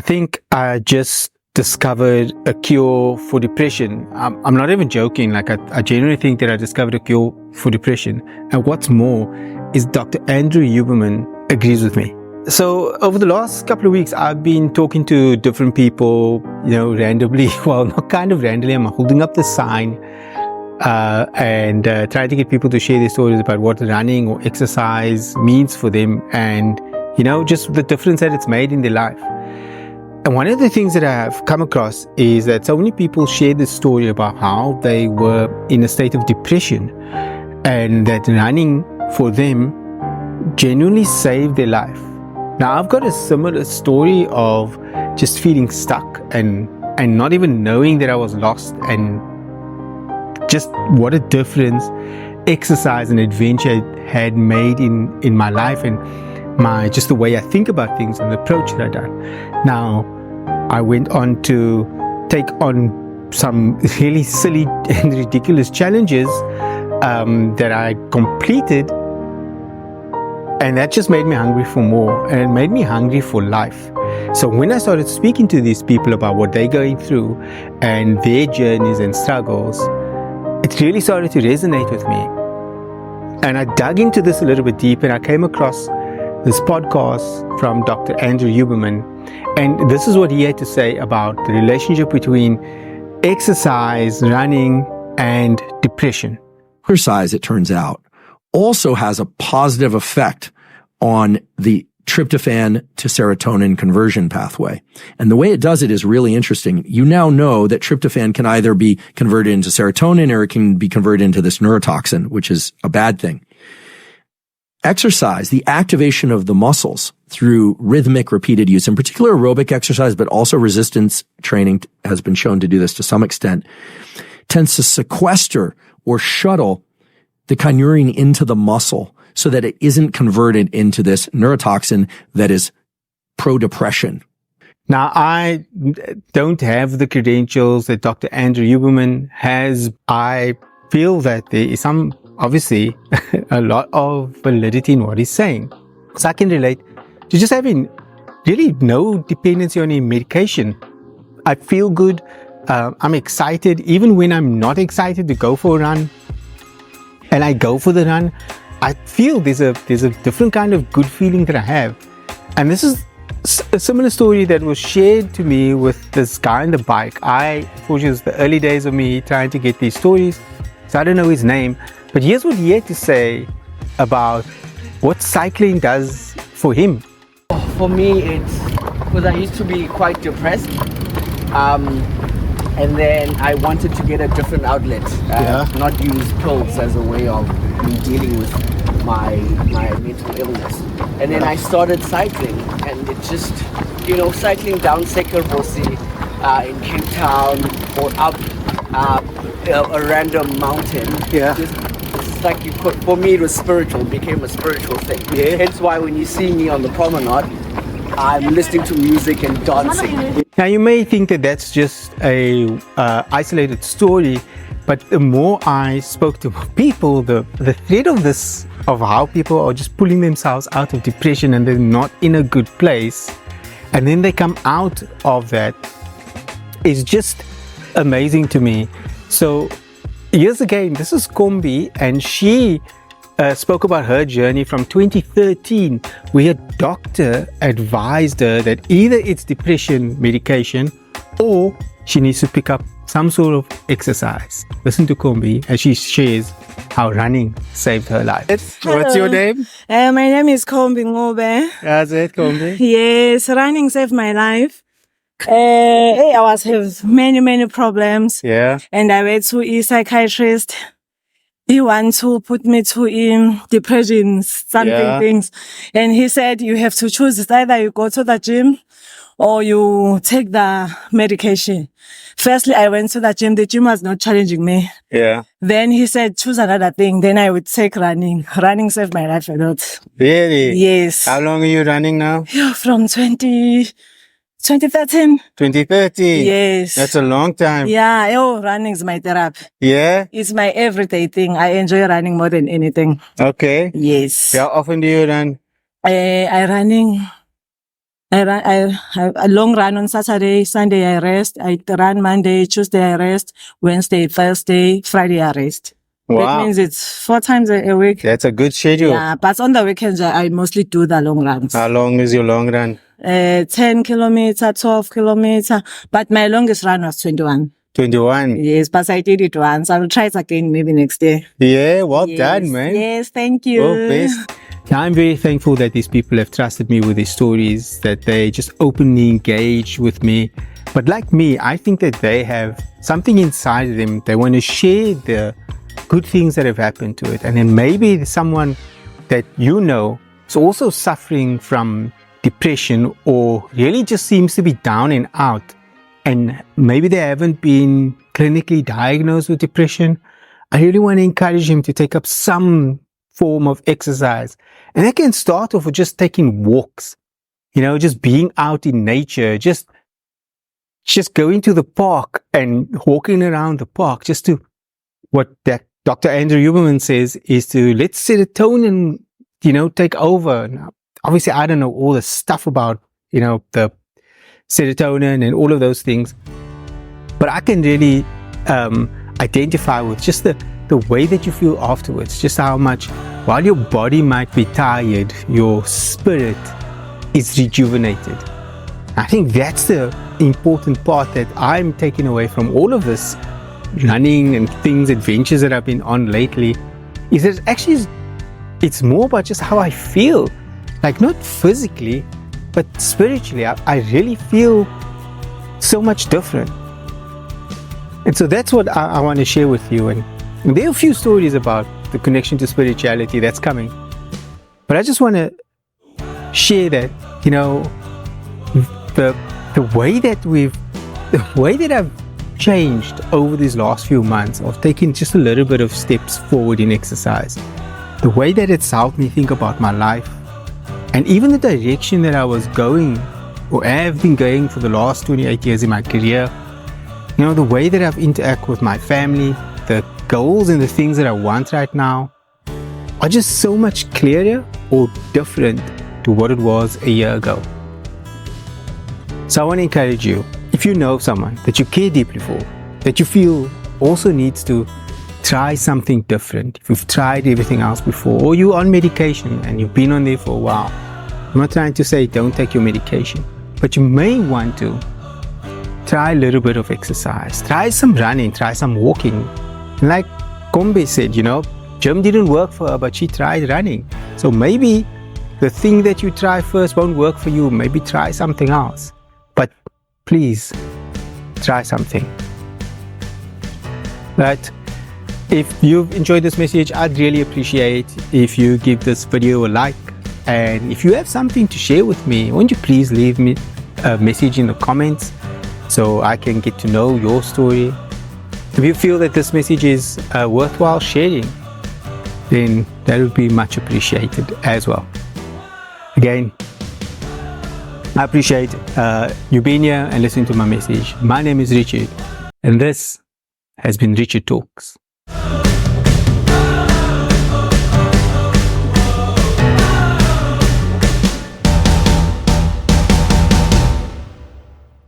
think I just discovered a cure for depression. I'm not even joking. Like I genuinely think that I discovered a cure for depression. And what's more is Dr. Andrew Huberman agrees with me. So over the last couple of weeks, I've been talking to different people, randomly. Well, not kind of randomly. I'm holding up the sign and trying to get people to share their stories about what running or exercise means for them, and just the difference that it's made in their life. And one of the things that I have come across is that so many people share this story about how they were in a state of depression and that running for them genuinely saved their life. Now, I've got a similar story of just feeling stuck and not even knowing that I was lost, and just what a difference exercise and adventure had made in my life and just the way I think about things and the approach that I done. Now, I went on to take on some really silly and ridiculous challenges that I completed, and that just made me hungry for more, and it made me hungry for life. So when I started speaking to these people about what they're going through and their journeys and struggles, it really started to resonate with me. And I dug into this a little bit deep, and I came across this podcast from Dr. Andrew Huberman, and this is what he had to say about the relationship between exercise, running, and depression. Exercise, it turns out, also has a positive effect on the tryptophan to serotonin conversion pathway. And the way it does it is really interesting. You now know that tryptophan can either be converted into serotonin or it can be converted into this neurotoxin, which is a bad thing. Exercise, the activation of the muscles through rhythmic repeated use, in particular aerobic exercise, but also resistance training has been shown to do this to some extent, tends to sequester or shuttle the kynurenine into the muscle so that it isn't converted into this neurotoxin that is pro-depression. Now, I don't have the credentials that Dr. Andrew Huberman has. I feel that there is obviously, a lot of validity in what he's saying. So I can relate to just having really no dependency on any medication. I feel good. I'm excited. Even when I'm not excited to go for a run, and I go for the run, I feel there's a different kind of good feeling that I have. And this is a similar story that was shared to me with this guy on the bike. Unfortunately, it was the early days of me trying to get these stories, so I don't know his name. But here's what he had to say about what cycling does for him. For me, it's because I used to be quite depressed. And then I wanted to get a different outlet, not use pills as a way of me dealing with my mental illness. And then I started cycling, and it just, cycling down Sekerbossi in Cape Town or up a random mountain. Yeah. It's like for me it was spiritual, it became a spiritual thing. Yeah. Hence why when you see me on the promenade, I'm listening to music and dancing. Now, you may think that that's just a isolated story, but the more I spoke to people, the thread of this, of how people are just pulling themselves out of depression and they're not in a good place, and then they come out of that, is just amazing to me. So here's again, this is Kombi, and she spoke about her journey from 2013, where a doctor advised her that either it's depression medication or she needs to pick up some sort of exercise. Listen to Kombi as she shares how running saved her life. What's your name? My name is Kombi Ngobe. That's it, Kombi. Yes, running saved my life. I was have many problems. Yeah. And I went to a psychiatrist. He wants to put me to depression, things. And he said, you have to choose. It's either you go to the gym or you take the medication. Firstly, I went to the gym. The gym was not challenging me. Yeah. Then he said, choose another thing. Then I would take running. Running saved my life a lot. Really? Yes. How long are you running now? Yeah, from 2013. 2013? Yes. That's a long time. Yeah. Running is my therapy. Yeah? It's my everyday thing. I enjoy running more than anything. Okay. Yes. How often do you run? I running I run, a long run on Saturday, Sunday I rest. I run Monday, Tuesday I rest, Wednesday, Thursday, Friday I rest. That Wow. means it's 4 times a week. That's a good schedule. Yeah, but on the weekends I mostly do the long runs. How long is your long run? 10 kilometer, 12 kilometer, but my longest run was 21. 21. Yes, but I did it once. I will try it again maybe next year. Yeah, well Yes, done, man. Yes, thank you. Oh, best. I'm very thankful that these people have trusted me with their stories, that they just openly engage with me. But like me, I think that they have something inside of them. They want to share the good things that have happened to it. And then maybe someone that you know is also suffering from depression or really just seems to be down and out. And maybe they haven't been clinically diagnosed with depression. I really want to encourage him to take up some form of exercise. And that can start off with just taking walks, just being out in nature, just going to the park and walking around the park, just to what that Dr. Andrew Huberman says is to let serotonin, take over. Now, obviously, I don't know all the stuff about, the serotonin and all of those things, but I can really identify with just the way that you feel afterwards, just how much, while your body might be tired, your spirit is rejuvenated. I think that's the important part that I'm taking away from all of this running and adventures that I've been on lately, is that actually it's more about just how I feel, like not physically, but spiritually. I really feel so much different. And so that's what I want to share with you. And there are a few stories about the connection to spirituality that's coming. But I just want to share that, the way that I've changed over these last few months of taking just a little bit of steps forward in exercise, the way that it's helped me think about my life, and even the direction that I was going or have been going for the last 28 years in my career, the way that I've interacted with my family, the goals and the things that I want right now are just so much clearer or different to what it was a year ago. So I want to encourage you, if you know someone that you care deeply for, that you feel also needs to try something different, if you've tried everything else before, or you're on medication and you've been on there for a while, I'm not trying to say don't take your medication, but you may want to try a little bit of exercise, try some running, try some walking. And like Kombe said, gym didn't work for her, but she tried running. So maybe the thing that you try first won't work for you. Maybe try something else. But please try something. But if you've enjoyed this message, I'd really appreciate if you give this video a like. And if you have something to share with me, won't you please leave me a message in the comments so I can get to know your story. If you feel that this message is worthwhile sharing, then that would be much appreciated as well. Again, I appreciate you being here and listening to my message. My name is Richard, and this has been Richard Talks.